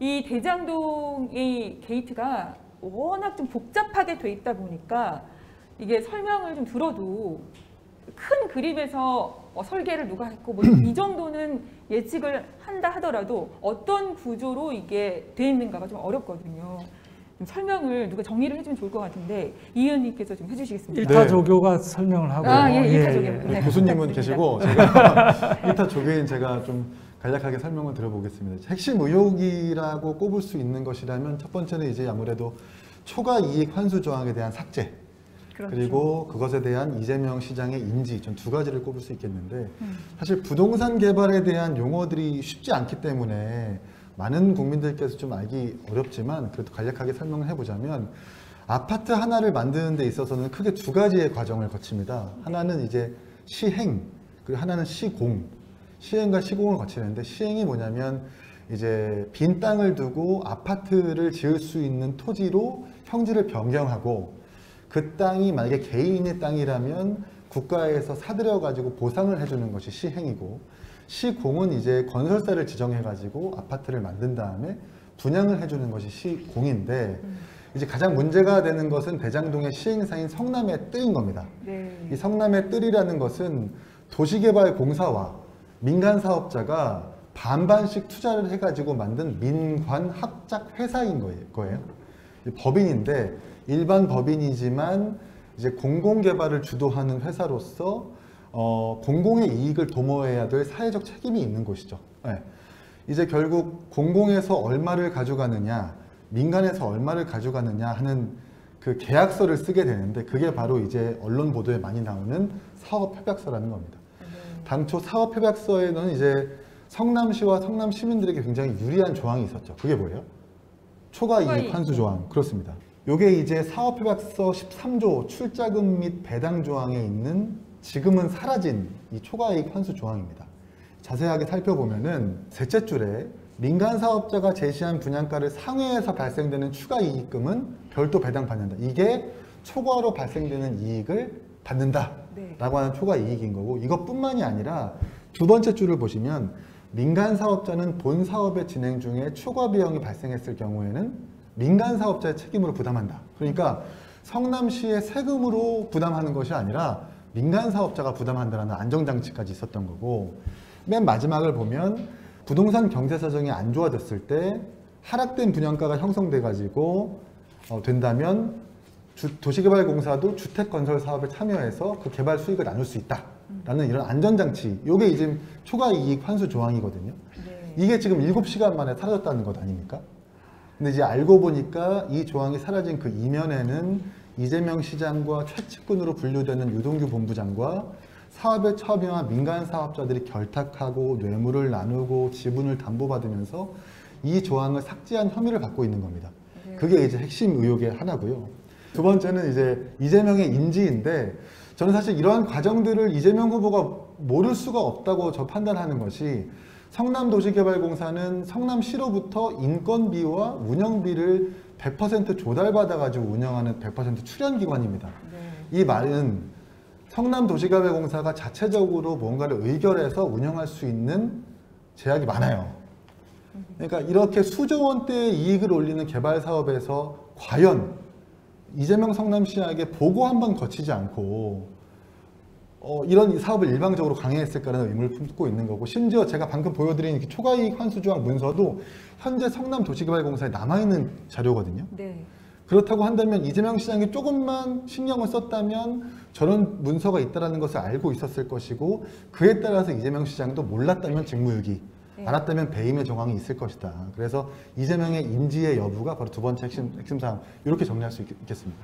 이 대장동의 게이트가 워낙 좀 복잡하게 돼 있다 보니까 이게 설명을 좀 들어도 큰 그림에서 설계를 누가 했고 뭐 이 정도는 예측을 한다 하더라도 어떤 구조로 이게 돼 있는가가 좀 어렵거든요. 좀 설명을 누가 정리를 해주면 좋을 것 같은데 이 의원님께서 좀 해주시겠습니다. 1타 조교가 설명을 하고요. 예, 1타 조교. 네, 교수님은 계시고 제가 1타 조교인 제가 좀 간략하게 설명을 드려보겠습니다. 핵심 의혹이라고 꼽을 수 있는 것이라면 첫 번째는 이제 아무래도 초과 이익 환수 조항에 대한 삭제, 그렇죠. 그리고 그것에 대한 이재명 시장의 인지, 전 두 가지를 꼽을 수 있겠는데 사실 부동산 개발에 대한 용어들이 쉽지 않기 때문에 많은 국민들께서 좀 알기 어렵지만 그래도 간략하게 설명을 해보자면 아파트 하나를 만드는 데 있어서는 크게 두 가지의 과정을 거칩니다. 하나는 이제 시행, 그리고 하나는 시공. 시행과 시공을 거치는데 시행이 뭐냐면 이제 빈 땅을 두고 아파트를 지을 수 있는 토지로 형질을 변경하고 그 땅이 만약에 개인의 땅이라면 국가에서 사들여 가지고 보상을 해주는 것이 시행이고 시공은 이제 건설사를 지정해 가지고 아파트를 만든 다음에 분양을 해주는 것이 시공인데 이제 가장 문제가 되는 것은 대장동의 시행사인 성남의 뜰인 겁니다. 네. 이 성남의 뜰이라는 것은 도시개발공사와 민간 사업자가 반반씩 투자를 해가지고 만든 민관 합작 회사인 거예요. 법인인데 일반 법인이지만 이제 공공개발을 주도하는 회사로서 공공의 이익을 도모해야 될 사회적 책임이 있는 곳이죠. 네. 이제 결국 공공에서 얼마를 가져가느냐, 민간에서 얼마를 가져가느냐 하는 그 계약서를 쓰게 되는데 그게 바로 이제 언론 보도에 많이 나오는 사업협약서라는 겁니다. 당초 사업협약서에는 이제 성남시와 성남 시민들에게 굉장히 유리한 조항이 있었죠. 그게 뭐예요? 초과이익 환수 조항. 그렇습니다. 이게 이제 사업협약서 13조 출자금 및 배당 조항에 있는 지금은 사라진 이 초과이익 환수 조항입니다. 자세하게 살펴보면은 셋째 줄에 민간 사업자가 제시한 분양가를 상회해서 발생되는 추가 이익금은 별도 배당받는다. 이게 초과로 발생되는 이익을 받는다 라고 하는 초과 이익인 거고 이것뿐만이 아니라 두 번째 줄을 보시면 민간 사업자는 본 사업의 진행 중에 초과 비용이 발생했을 경우에는 민간 사업자의 책임으로 부담한다. 그러니까 성남시의 세금으로 부담하는 것이 아니라 민간 사업자가 부담한다는 안정장치까지 있었던 거고 맨 마지막을 보면 부동산 경제 사정이 안 좋아졌을 때 하락된 분양가가 형성돼 가지고 된다면 도시개발공사도 주택건설 사업에 참여해서 그 개발 수익을 나눌 수 있다라는 이런 안전장치, 이게 이제 초과이익 환수 조항이거든요. 네. 이게 지금 7시간 만에 사라졌다는 것 아닙니까? 근데 이제 알고 보니까 이 조항이 사라진 그 이면에는 이재명 시장과 최측근으로 분류되는 유동규 본부장과 사업에 참여한 민간 사업자들이 결탁하고 뇌물을 나누고 지분을 담보받으면서 이 조항을 삭제한 혐의를 받고 있는 겁니다. 그게 이제 핵심 의혹의 하나고요. 두 번째는 이제 이재명의 인지인데 저는 사실 이러한 과정들을 이재명 후보가 모를 수가 없다고 저 판단하는 것이 성남도시개발공사는 성남시로부터 인건비와 운영비를 100% 조달받아가지고 운영하는 100% 출연기관입니다. 이 말은 성남도시개발공사가 자체적으로 뭔가를 의결해서 운영할 수 있는 제약이 많아요. 그러니까 이렇게 수조 원대의 이익을 올리는 개발 사업에서 과연 이재명 성남시장에게 보고 한번 거치지 않고 이런 사업을 일방적으로 강행했을까라는 의문을 품고 있는 거고 심지어 제가 방금 보여드린 초과이익 환수조항 문서도 현재 성남도시개발공사에 남아있는 자료거든요. 네. 그렇다고 한다면 이재명 시장이 조금만 신경을 썼다면 저런 문서가 있다는 것을 알고 있었을 것이고 그에 따라서 이재명 시장도 몰랐다면 직무유기, 알았다면 배임의 정황이 있을 것이다. 그래서 이재명의 인지의 여부가 바로 두 번째 핵심 사항, 이렇게 정리할 수 있겠습니다.